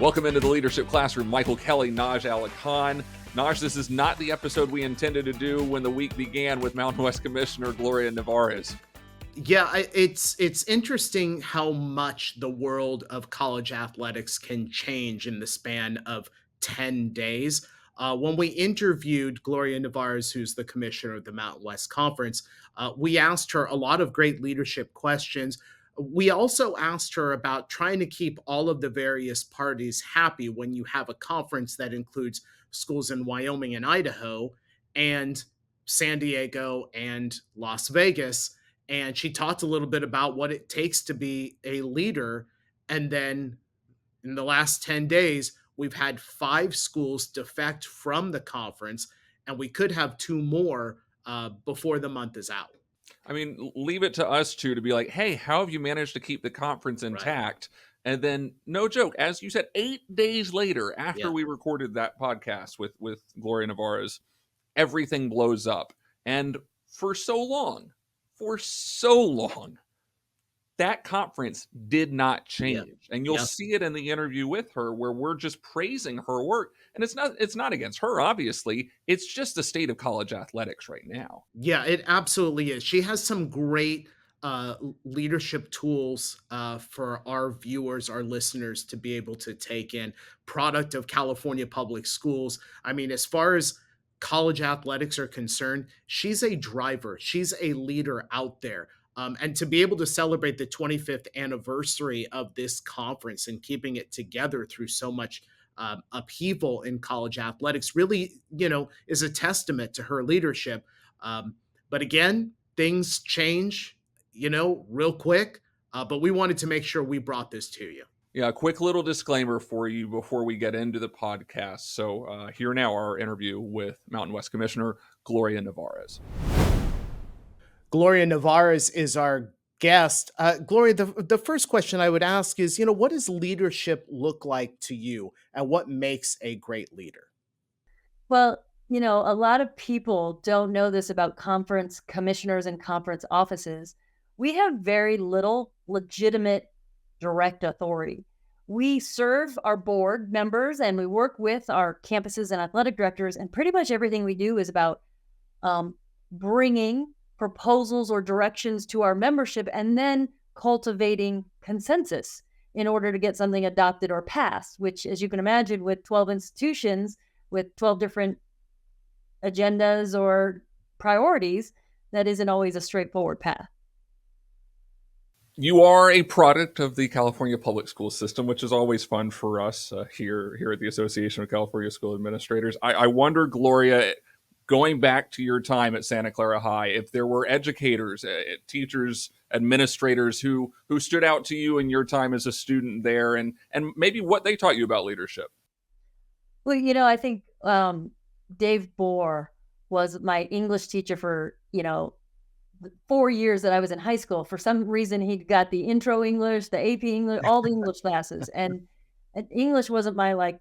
Welcome into the Leadership Classroom. Michael Kelly, Naj Ali Khan. Naj, this is not the episode we intended to do when the week began with Mountain West Commissioner Gloria Nevarez. Yeah, it's interesting how much the world of college athletics can change in the span of 10 days. When we interviewed Gloria Nevarez, who's the commissioner of the Mountain West Conference, we asked her a lot of great leadership questions. We also asked her about trying to keep all of the various parties happy when you have a conference that includes schools in Wyoming and Idaho and San Diego and Las Vegas. And she talked a little bit about what it takes to be a leader. And then in the last 10 days, we've had 5 schools defect from the conference, and we could have 2 more before the month is out. I mean, leave it to us two to be like, hey, how have you managed to keep the conference Right. intact? And then, no joke, as you said, 8 days later, after Yeah. we recorded that podcast with Gloria Nevarez, everything blows up. And for so long, that conference did not Yeah. change. And you'll Yeah. see it in the interview with her where we're just praising her work. And it's not against her, obviously. It's just the state of college athletics right now. Yeah, it absolutely is. She has some great leadership tools for our viewers, our listeners to be able to take in. Product of California Public Schools. I mean, as far as college athletics are concerned, she's a driver, she's a leader out there. And to be able to celebrate the 25th anniversary of this conference and keeping it together through so much upheaval in college athletics really, is a testament to her leadership. But again, things change, real quick. But we wanted to make sure we brought this to you. Yeah, a quick little disclaimer for you before we get into the podcast. So here now our interview with Mountain West Commissioner Gloria Nevarez. Gloria Nevarez is our guest. Gloria, the first question I would ask is, what does leadership look like to you, and what makes a great leader? Well, a lot of people don't know this about conference commissioners and conference offices. We have very little legitimate direct authority. We serve our board members and we work with our campuses and athletic directors, and pretty much everything we do is about bringing proposals or directions to our membership and then cultivating consensus in order to get something adopted or passed, which, as you can imagine, with 12 institutions, with 12 different agendas or priorities, that isn't always a straightforward path. You are a product of the California public school system, which is always fun for us here at the Association of California School Administrators. I wonder, Gloria, going back to your time at Santa Clara High, if there were educators, teachers, administrators who stood out to you in your time as a student there, and maybe what they taught you about leadership. Well, I think Dave Bohr was my English teacher for, 4 years that I was in high school. For some reason, he got the intro English, the AP English, all the English classes. And English wasn't my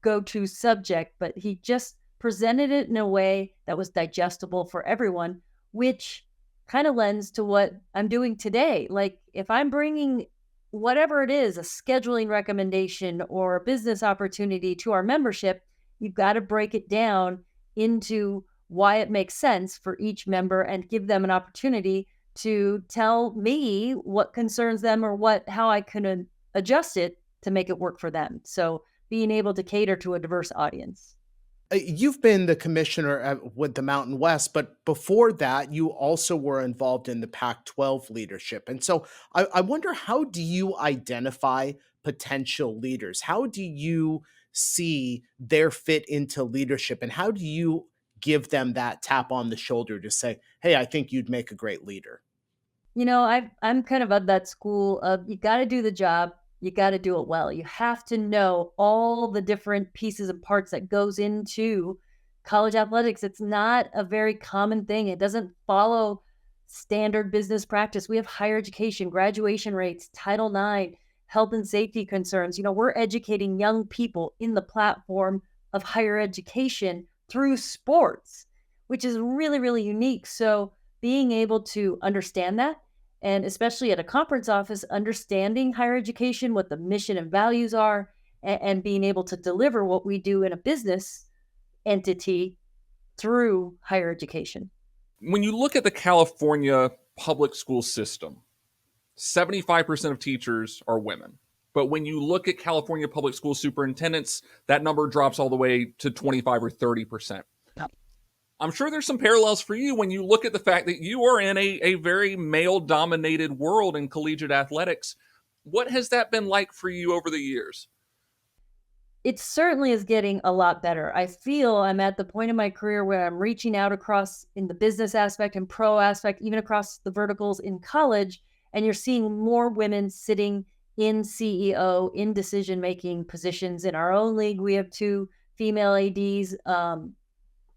go-to subject, but he just presented it in a way that was digestible for everyone, which kind of lends to what I'm doing today. Like if I'm bringing whatever it is, a scheduling recommendation or a business opportunity to our membership, you've got to break it down into why it makes sense for each member and give them an opportunity to tell me what concerns them or how I can adjust it to make it work for them. So being able to cater to a diverse audience. You've been the commissioner with the Mountain West, but before that, you also were involved in the Pac-12 leadership. And so I wonder, how do you identify potential leaders? How do you see their fit into leadership? And how do you give them that tap on the shoulder to say, hey, I think you'd make a great leader? I'm kind of of that school of you got to do the job. You got to do it well. You have to know all the different pieces and parts that goes into college athletics. It's not a very common thing. It doesn't follow standard business practice. We have higher education, graduation rates, Title IX, health and safety concerns. We're educating young people in the platform of higher education through sports, which is really, really unique. So being able to understand that, and especially at a conference office, understanding higher education, what the mission and values are, and being able to deliver what we do in a business entity through higher education. When you look at the California public school system, 75% of teachers are women. But when you look at California public school superintendents, that number drops all the way to 25 or 30%. Yep. I'm sure there's some parallels for you when you look at the fact that you are in a very male dominated world in collegiate athletics. What has that been like for you over the years? It certainly is getting a lot better. I feel I'm at the point in my career where I'm reaching out across in the business aspect and pro aspect, even across the verticals in college. And you're seeing more women sitting in CEO, in decision making positions. In our own league, we have 2 female ADs.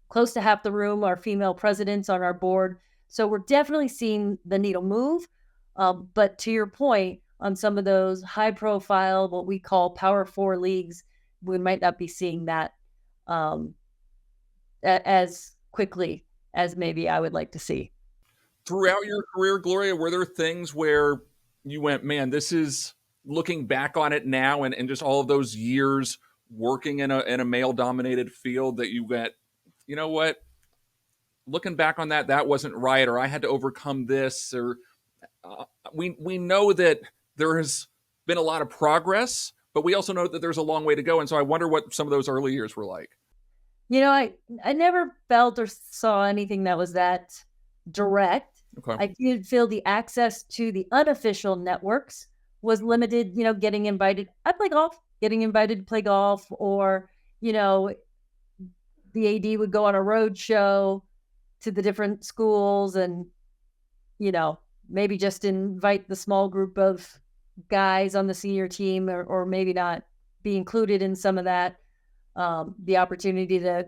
Close to half the room are female presidents on our board. So we're definitely seeing the needle move. But to your point, on some of those high profile, what we call Power Four leagues, we might not be seeing that um, as quickly as maybe I would like to see. Throughout your career, Gloria, were there things where you went, man, this is looking back on it now and just all of those years working in a male dominated field that you went, you know what? Looking back on that, that wasn't right, or I had to overcome this, or we know that there has been a lot of progress, but we also know that there's a long way to go. And so I wonder what some of those early years were like. I never felt or saw anything that was that direct. Okay. I did feel the access to the unofficial networks was limited, getting invited. I play golf, getting invited to play golf, or, the AD would go on a road show to the different schools and, maybe just invite the small group of guys on the senior team or maybe not be included in some of that. The opportunity to,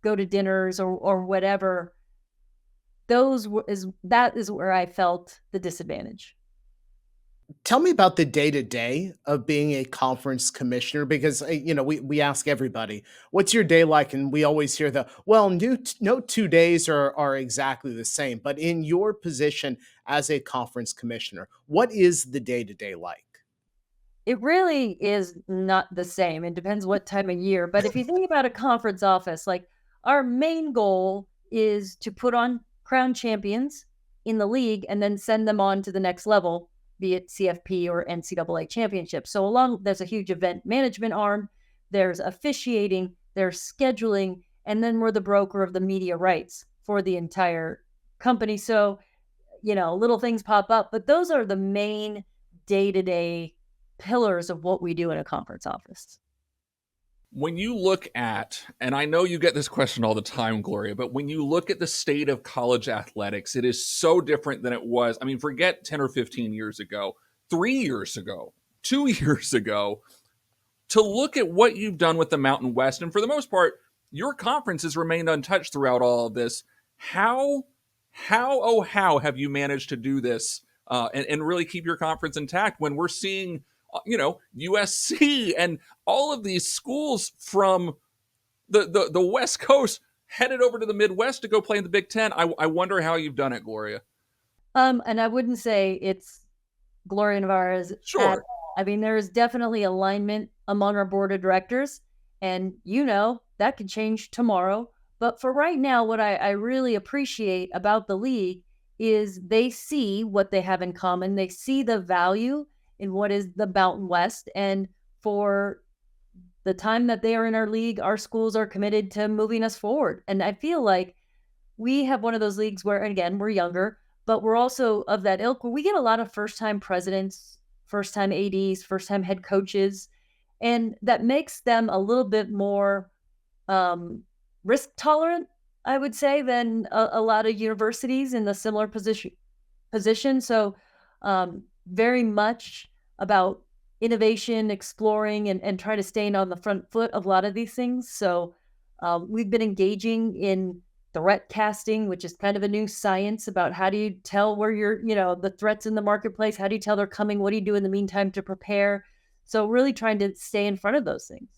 go to dinners or whatever. That is where I felt the disadvantage. Tell me about the day-to-day of being a conference commissioner because, we ask everybody, "What's your day like?" And we always hear "Well, no 2 days are exactly the same." But in your position as a conference commissioner, what is the day-to-day like? It really is not the same. It depends what time of year. But if you think about a conference office, like our main goal is to put on crown champions in the league and then send them on to the next level, be it CFP or NCAA championship. So there's a huge event management arm, there's officiating, there's scheduling, and then we're the broker of the media rights for the entire company. So, little things pop up, but those are the main day-to-day pillars of what we do in a conference office. When you look at, and I know you get this question all the time, Gloria, but when you look at the state of college athletics, it is so different than it was. I mean, forget 10 or 15 years ago, 3 years ago, 2 years ago, to look at what you've done with the Mountain West. And for the most part, your conference has remained untouched throughout all of this. How have you managed to do this and really keep your conference intact when we're seeing USC and all of these schools from the West Coast headed over to the Midwest to go play in the Big Ten? I wonder how you've done it, Gloria. And I wouldn't say it's Gloria Nevarez. Sure. I mean, there is definitely alignment among our board of directors, and that could change tomorrow. But for right now, what I really appreciate about the league is they see what they have in common. They see the value in what is the Mountain West. And for the time that they are in our league, our schools are committed to moving us forward. And I feel like we have one of those leagues where, again, we're younger, but we're also of that ilk where we get a lot of first-time presidents, first-time ADs, first-time head coaches, and that makes them a little bit more risk tolerant, I would say, than a lot of universities in the similar position. So very much about innovation, exploring, and try to stay on the front foot of a lot of these things. So we've been engaging in threat casting, which is kind of a new science about how do you tell where the threats in the marketplace, how do you tell they're coming, what do you do in the meantime to prepare? So really trying to stay in front of those things.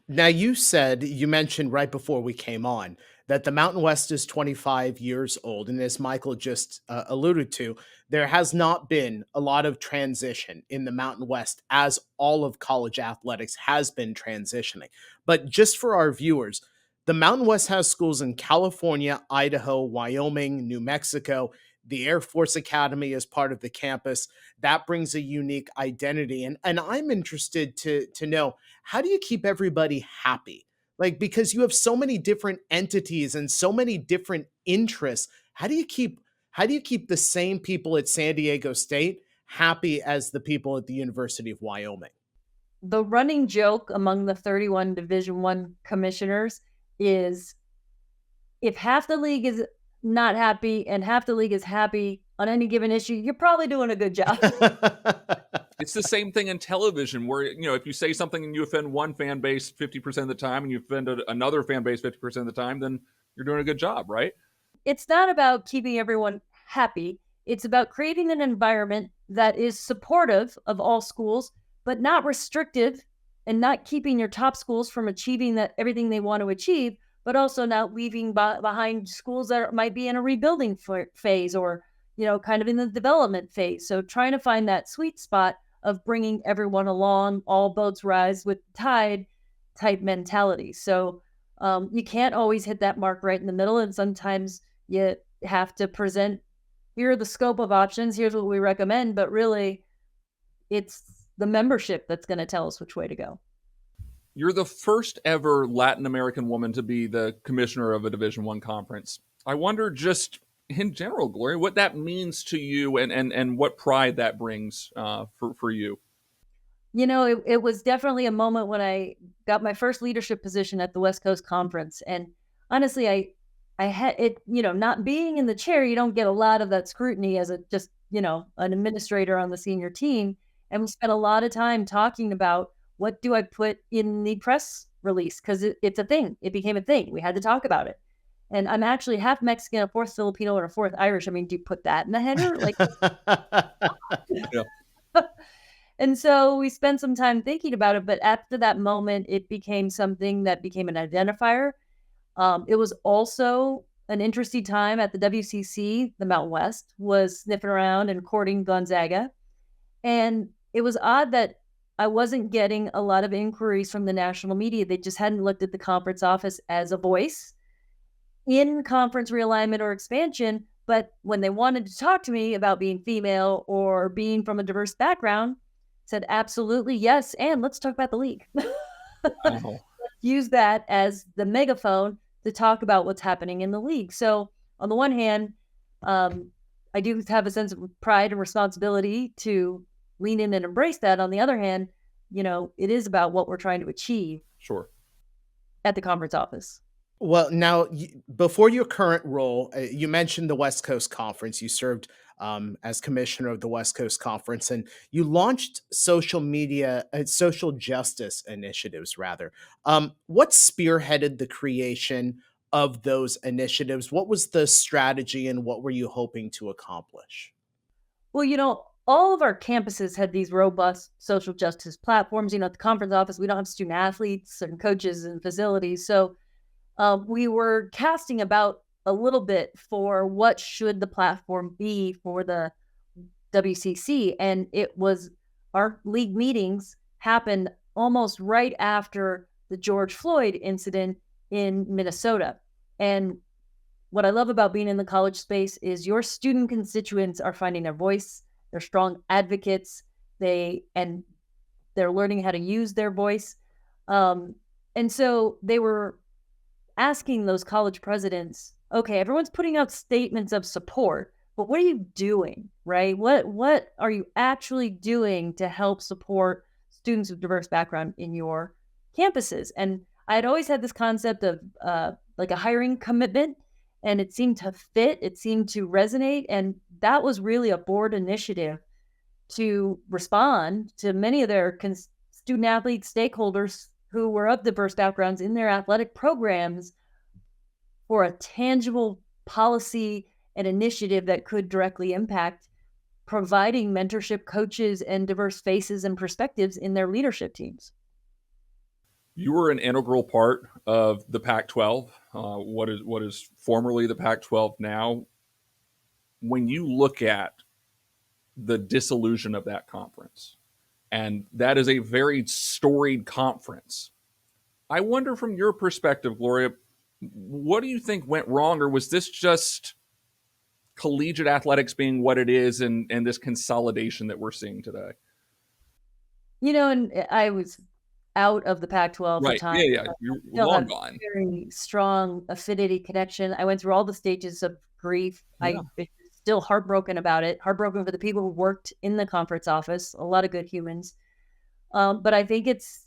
Now, you mentioned right before we came on that the Mountain West is 25 years old. And as Michael just alluded to, there has not been a lot of transition in the Mountain West as all of college athletics has been transitioning. But just for our viewers, the Mountain West has schools in California, Idaho, Wyoming, New Mexico. The Air Force Academy is part of the campus. That brings a unique identity. And I'm interested to know, how do you keep everybody happy? Like, because you have so many different entities and so many different interests. How do you keep the same people at San Diego State happy as the people at the University of Wyoming? The running joke among the 31 Division One commissioners is, if half the league is not happy and half the league is happy on any given issue, you're probably doing a good job. It's the same thing in television where, if you say something and you offend one fan base 50% of the time and you offend another fan base 50% of the time, then you're doing a good job, right? It's not about keeping everyone happy. It's about creating an environment that is supportive of all schools, but not restrictive, and not keeping your top schools from achieving everything they want to achieve, but also not leaving behind schools that might be in a rebuilding phase, or, kind of in the development phase. So trying to find that sweet spot of bringing everyone along, all boats rise with the tide type mentality. So you can't always hit that mark right in the middle. And sometimes you have to present, here are the scope of options, here's what we recommend, but really it's the membership that's going to tell us which way to go. You're the first ever Latin American woman to be the commissioner of a Division One conference. I wonder, just in general, Gloria, what that means to you, and what pride that brings for you. It was definitely a moment when I got my first leadership position at the West Coast Conference. And honestly, I had it, not being in the chair, you don't get a lot of that scrutiny as an administrator on the senior team. And we spent a lot of time talking about, what do I put in the press release? Because it's a thing. It became a thing. We had to talk about it. And I'm actually half Mexican, a fourth Filipino, and a fourth Irish. I mean, do you put that in the header? Like, Yeah. and so we spent some time thinking about it. But after that moment, it became something that became an identifier. It was also an interesting time at the WCC. The Mountain West was sniffing around and courting Gonzaga. And it was odd that I wasn't getting a lot of inquiries from the national media. They just hadn't looked at the conference office as a voice in conference realignment or expansion. But when they wanted to talk to me about being female or being from a diverse background, said, absolutely, yes. And let's talk about the league. Oh. Use that as the megaphone to talk about what's happening in the league. So on the one hand, I do have a sense of pride and responsibility to lean in and embrace that. On the other hand, it is about what we're trying to achieve Sure. at the conference office. Well, now, before your current role, you mentioned the West Coast Conference. You served as commissioner of the West Coast Conference, and you launched social justice initiatives, rather. What spearheaded the creation of those initiatives? What was the strategy, and what were you hoping to accomplish? Well, all of our campuses had these robust social justice platforms. At the conference office, we don't have student athletes and coaches and facilities. So we were casting about a little bit for what should the platform be for the WCC. And our league meetings happened almost right after the George Floyd incident in Minnesota. And what I love about being in the college space is your student constituents are finding their voice. They're strong advocates. They're learning how to use their voice. And so they were asking those college presidents, okay, everyone's putting out statements of support, but what are you doing, right? What are you actually doing to help support students with diverse background in your campuses? And I had always had this concept of like a hiring commitment, and it seemed to fit, it seemed to resonate. And that was really a board initiative to respond to many of their student athlete stakeholders who were of diverse backgrounds in their athletic programs, for a tangible policy and initiative that could directly impact providing mentorship, coaches, and diverse faces and perspectives in their leadership teams. You were an integral part of the Pac-12, what is formerly the Pac-12 now. When you look at the dissolution of that conference. And that is a very storied conference. I wonder from your perspective, Gloria, what do you think went wrong, or was this just collegiate athletics being what it is and this consolidation that we're seeing today? And I was out of the Pac-12 for Right. time. Yeah, yeah. I You're still long have gone. very strong affinity connection. I went through all the stages of grief. Yeah. I'm still heartbroken about it. Heartbroken for the people who worked in the conference office. A lot of good humans. But I think it's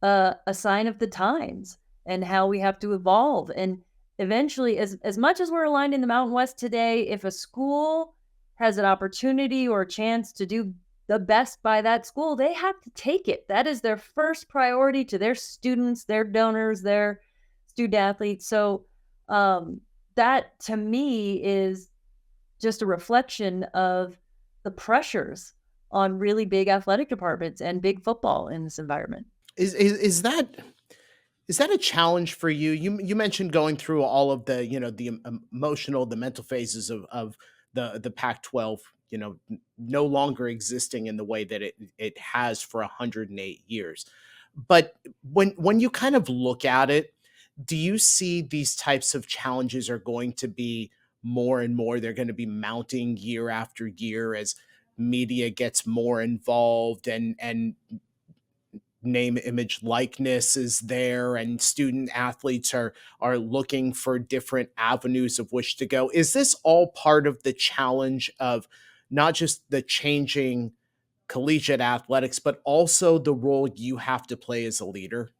a sign of the times and how we have to evolve. And eventually, as much as we're aligned in the Mountain West today, if a school has an opportunity or a chance to do the best by that school, they have to take it. That is their first priority to their students, their donors, their student athletes. So that to me is just a reflection of the pressures on really big athletic departments and big football in this environment. Is that a challenge for you? You mentioned going through all of the emotional, the mental phases of the Pac-12, no longer existing in the way that it has for 108 years. But when you kind of look at it, do you see these types of challenges are going to be more and more? They're going to be mounting year after year as media gets more involved, and name, image, likeness is there, and student athletes are looking for different avenues of which to go. Is this all part of the challenge of not just the changing collegiate athletics, but also the role you have to play as a leader?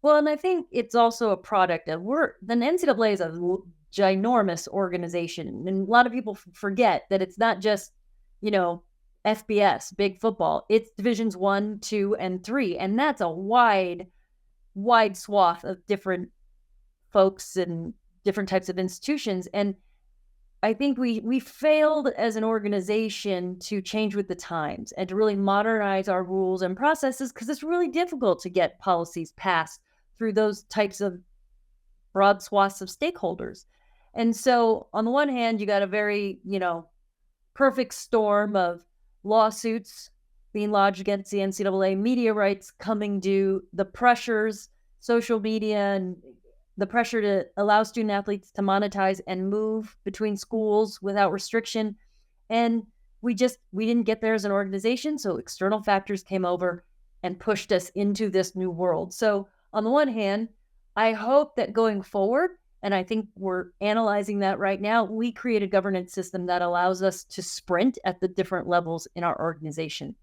Well, and I think it's also a product of the NCAA is a ginormous organization, and a lot of people forget that it's not just, you know, FBS, big football. It's divisions 1, 2, and 3, and that's a wide swath of different folks and different types of institutions. And I think we failed as an organization to change with the times and to really modernize our rules and processes, because it's really difficult to get policies passed through those types of broad swaths of stakeholders. And so on the one hand, you got a very, perfect storm of lawsuits being lodged against the NCAA, media rights coming due, the pressures, social media, and the pressure to allow student athletes to monetize and move between schools without restriction. And we didn't get there as an organization. So external factors came over and pushed us into this new world. So on the one hand, I hope that going forward, and I think we're analyzing that right now, we create a governance system that allows us to sprint at the different levels in our organization.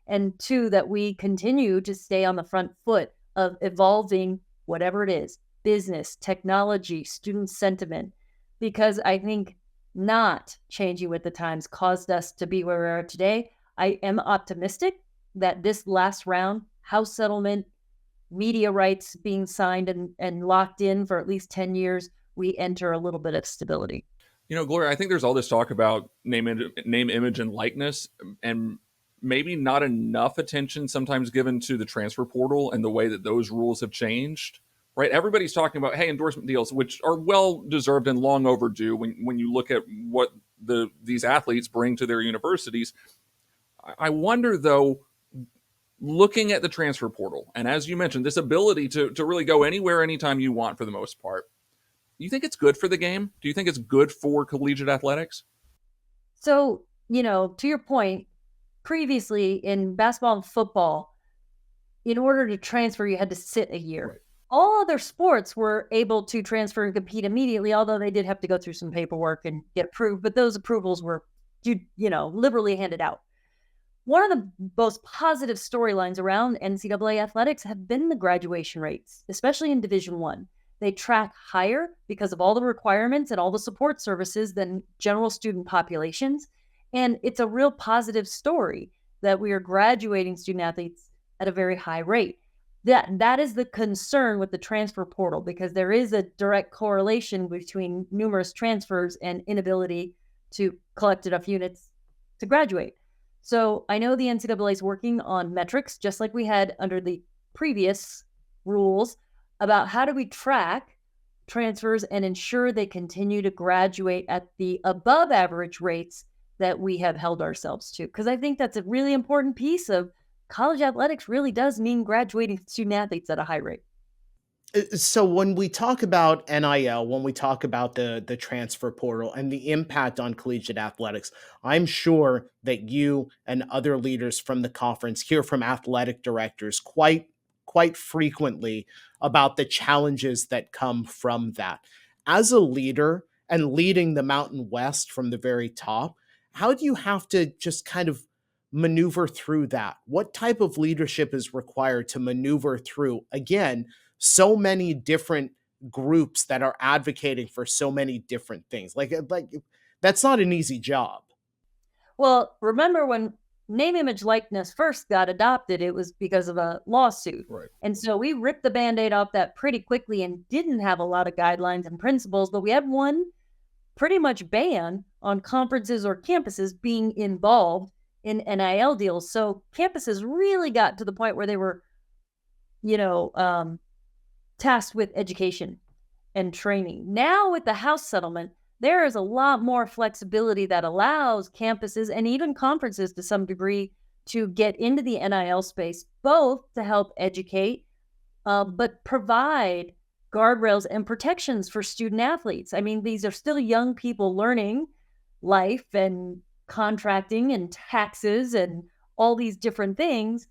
And two, that we continue to stay on the front foot of evolving whatever it is, business, technology, student sentiment, because I think not changing with the times caused us to be where we are today. I am optimistic that this last round, House settlement, media rights being signed and locked in for at least 10 years, we enter a little bit of stability. Gloria, I think there's all this talk about name, image, and likeness, and maybe not enough attention sometimes given to the transfer portal and the way that those rules have changed. Right? Everybody's talking about, hey, endorsement deals, which are well deserved and long overdue when you look at what these athletes bring to their universities. I wonder, though, looking at the transfer portal, and as you mentioned, this ability to really go anywhere, anytime you want for the most part, do you think it's good for the game? Do you think it's good for collegiate athletics? So, to your point, previously in basketball and football, in order to transfer, you had to sit a year. Right. All other sports were able to transfer and compete immediately, although they did have to go through some paperwork and get approved, but those approvals were, liberally handed out. One of the most positive storylines around NCAA athletics have been the graduation rates, especially in Division One. They track higher because of all the requirements and all the support services than general student populations. And it's a real positive story that we are graduating student athletes at a very high rate. That is the concern with the transfer portal, because there is a direct correlation between numerous transfers and inability to collect enough units to graduate. So I know the NCAA is working on metrics, just like we had under the previous rules, about how do we track transfers and ensure they continue to graduate at the above average rates that we have held ourselves to. Because I think that's a really important piece of college athletics really does mean graduating student athletes at a high rate. So when we talk about NIL, when we talk about the transfer portal and the impact on collegiate athletics, I'm sure that you and other leaders from the conference hear from athletic directors quite frequently about the challenges that come from that. As a leader and leading the Mountain West from the very top, how do you have to just kind of maneuver through that? What type of leadership is required to maneuver through, again, so many different groups that are advocating for so many different things? Like that's not an easy job. Well, remember when name, image, likeness first got adopted, it was because of a lawsuit. Right. And so we ripped the band-aid off that pretty quickly and didn't have a lot of guidelines and principles, but we had one pretty much ban on conferences or campuses being involved in NIL deals. So campuses really got to the point where they were, you know, tasked with education and training. Now with the House settlement, there is a lot more flexibility that allows campuses and even conferences to some degree to get into the NIL space, both to help educate, but provide guardrails and protections for student athletes. I mean, these are still young people learning life and contracting and taxes and all these different things.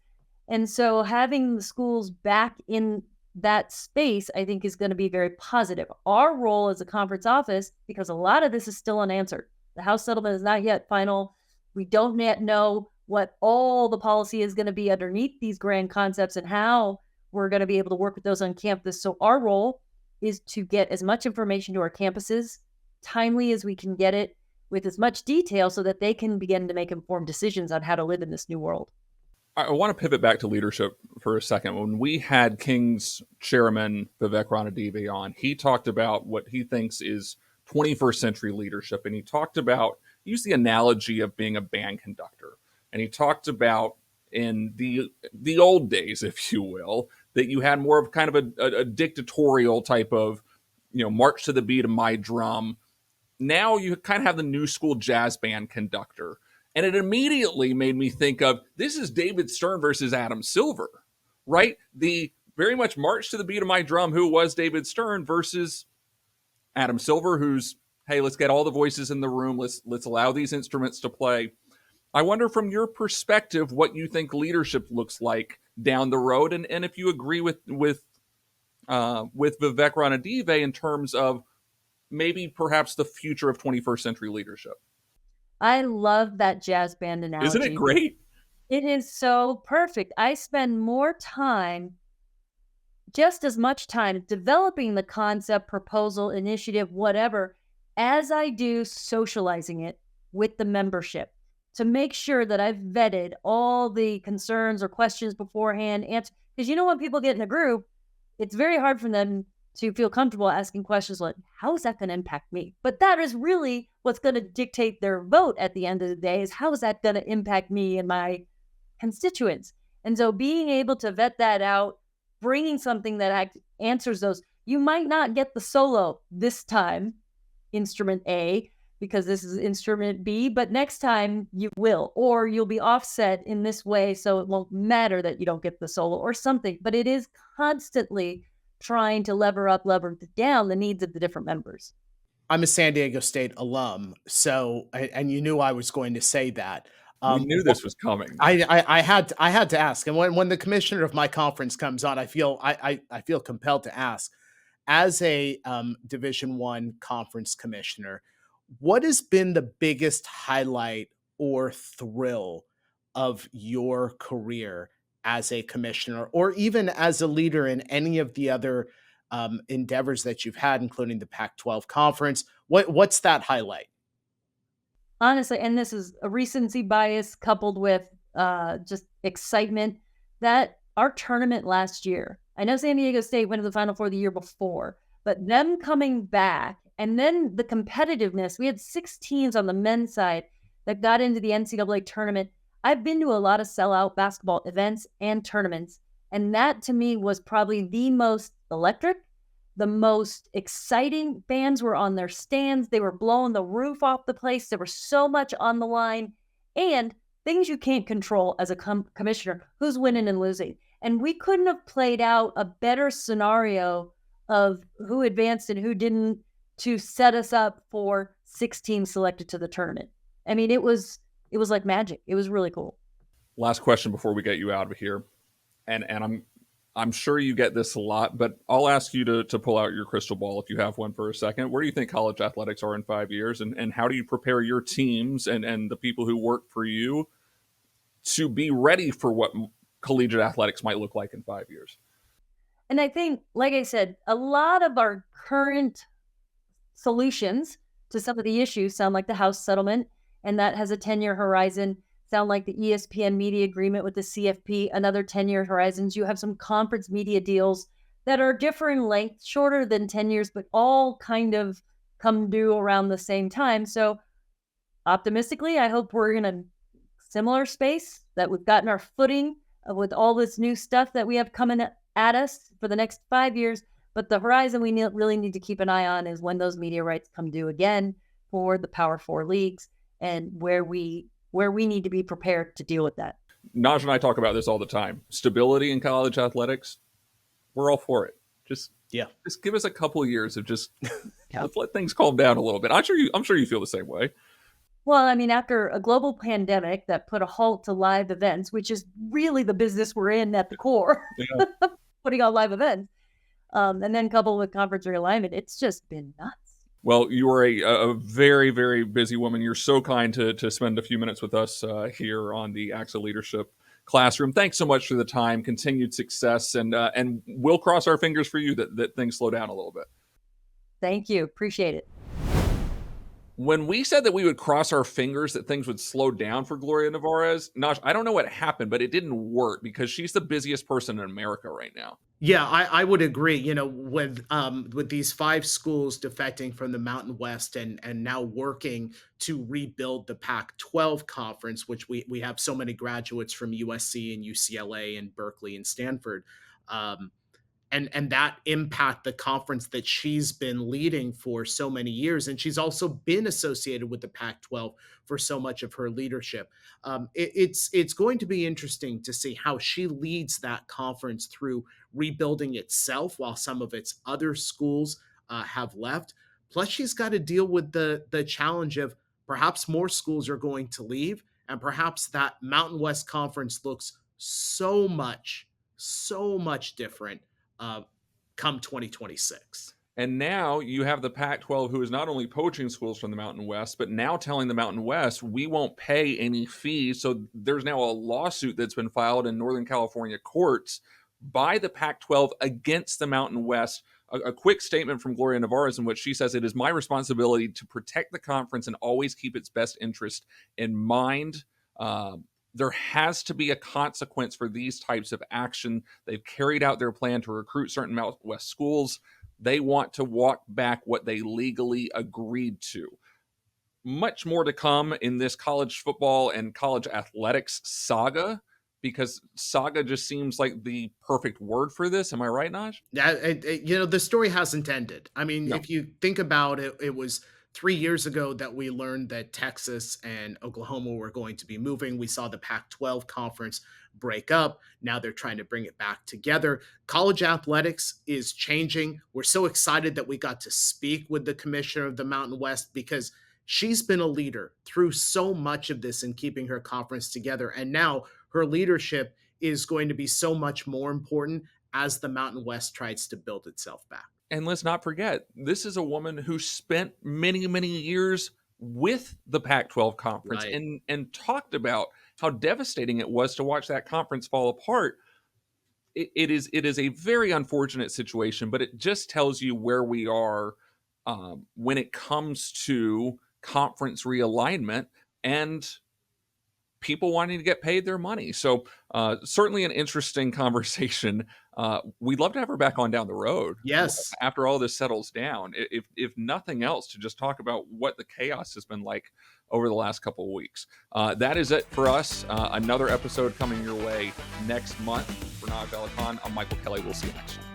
And so having the schools back in that space, I think, is going to be very positive. Our role as a conference office, because a lot of this is still unanswered. The House settlement is not yet final. We don't yet know what all the policy is going to be underneath these grand concepts and how we're going to be able to work with those on campus. So our role is to get as much information to our campuses timely as we can get it with as much detail so that they can begin to make informed decisions on how to live in this new world. I want to pivot back to leadership for a second. When we had King's chairman, Vivek Ranadive, on, he talked about what he thinks is 21st century leadership. And he talked about, he used the analogy of being a band conductor. And he talked about in the old days, if you will, that you had more of kind of a dictatorial type of, march to the beat of my drum. Now you kind of have the new school jazz band conductor. And it immediately made me think of, this is David Stern versus Adam Silver, right? The very much march to the beat of my drum, who was David Stern, versus Adam Silver, who's, hey, let's get all the voices in the room. Let's allow these instruments to play. I wonder from your perspective what you think leadership looks like down the road, and if you agree with Vivek Ranadive in terms of maybe perhaps the future of 21st century leadership. I love that jazz band analogy. Isn't it great? It is so perfect. I spend more time, just as much time, developing the concept, proposal, initiative, whatever, as I do socializing it with the membership to make sure that I've vetted all the concerns or questions beforehand. Because when people get in a group, it's very hard for them to feel comfortable asking questions like, how is that going to impact me? But that is really what's going to dictate their vote at the end of the day, is how is that going to impact me and my constituents? And so being able to vet that out, bringing something that answers those, you might not get the solo this time, instrument A, because this is instrument B, but next time you will, or you'll be offset in this way, so it won't matter that you don't get the solo or something. But it is constantly trying to lever up, lever down the needs of the different members. I'm a San Diego State alum, so and you knew I was going to say that. We knew this was coming. I had to ask, and when the commissioner of my conference comes on, I feel compelled to ask, as a Division I conference commissioner, what has been the biggest highlight or thrill of your career as a commissioner, or even as a leader in any of the other endeavors that you've had, including the Pac-12 conference? What's that highlight? Honestly, and this is a recency bias coupled with just excitement, that our tournament last year, I know San Diego State went to the Final Four the year before, but them coming back and then the competitiveness, we had 6 teams on the men's side that got into the NCAA tournament. I've been to a lot of sellout basketball events and tournaments, and that to me was probably the most electric the most exciting. Fans were on their stands. They were blowing the roof off the place. There was so much on the line, and things you can't control as a commissioner, who's winning and losing. And we couldn't have played out a better scenario of who advanced and who didn't to set us up for 6 teams selected to the tournament. I mean, it was like magic. It was really cool. Last question before we get you out of here, and I'm sure you get this a lot, but I'll ask you to pull out your crystal ball if you have one for a second. Where do you think college athletics are in 5 years, and how do you prepare your teams and the people who work for you to be ready for what collegiate athletics might look like in 5 years? And I think, like I said, a lot of our current solutions to some of the issues sound like the House settlement, and that has a 10-year horizon. Sound like the ESPN media agreement with the CFP, another 10-year horizons. You have some conference media deals that are differing length, shorter than 10 years, but all kind of come due around the same time. So optimistically, I hope we're in a similar space, that we've gotten our footing with all this new stuff that we have coming at us for the next 5 years. But the horizon we really need to keep an eye on is when those media rights come due again for the Power Four leagues, and where we need to be prepared to deal with that. Naj and I talk about this all the time. Stability in college athletics, we're all for it. Just give us a couple of years of just let's let things calm down a little bit. I'm sure you feel the same way. Well, I mean, after a global pandemic that put a halt to live events, which is really the business we're in at the core, putting on live events, and then coupled with conference realignment, it's just been nuts. Well, you are a very, very busy woman. You're so kind to spend a few minutes with us here on the ACSA Leadership Classroom. Thanks so much for the time, continued success, and we'll cross our fingers for you that things slow down a little bit. Thank you. Appreciate it. When we said that we would cross our fingers that things would slow down for Gloria Nevarez, Naj, I don't know what happened, but it didn't work because she's the busiest person in America right now. Yeah, I would agree. You know, with these 5 schools defecting from the Mountain West and now working to rebuild the Pac-12 conference, which we have so many graduates from USC and UCLA and Berkeley and Stanford, and that impact the conference that she's been leading for so many years. And she's also been associated with the Pac-12 for so much of her leadership. It's going to be interesting to see how she leads that conference through rebuilding itself while some of its other schools have left. Plus, she's got to deal with the challenge of perhaps more schools are going to leave, and perhaps that Mountain West Conference looks so much different come 2026. And now you have the Pac-12, who is not only poaching schools from the Mountain West, but now telling the Mountain West, we won't pay any fees. So there's now a lawsuit that's been filed in Northern California courts by the Pac-12 against the Mountain West. A quick statement from Gloria Nevarez in which she says, "It is my responsibility to protect the conference and always keep its best interest in mind. There has to be a consequence for these types of action. They've carried out their plan to recruit certain Mountain West schools. They want to walk back what they legally agreed to." Much more to come in this college football and college athletics saga, because saga just seems like the perfect word for this. Am I right, Naj? Yeah, the story hasn't ended. I mean, No. if you think about it, it was 3 years ago that we learned that Texas and Oklahoma were going to be moving. We saw the Pac-12 conference break up. Now they're trying to bring it back together. College athletics is changing. We're so excited that we got to speak with the commissioner of the Mountain West, because she's been a leader through so much of this in keeping her conference together. And now her leadership is going to be so much more important as the Mountain West tries to build itself back. And let's not forget, this is a woman who spent many, many years with the Pac-12 conference, Right. and talked about how devastating it was to watch that conference fall apart. It is a very unfortunate situation, but it just tells you where we are when it comes to conference realignment and people wanting to get paid their money. So certainly an interesting conversation. We'd love to have her back on down the road. Yes. After all this settles down, if nothing else, to just talk about what the chaos has been like over the last couple of weeks. That is it for us. Another episode coming your way next month. For Naj Alikhan, I'm Michael Kelly. We'll see you next time.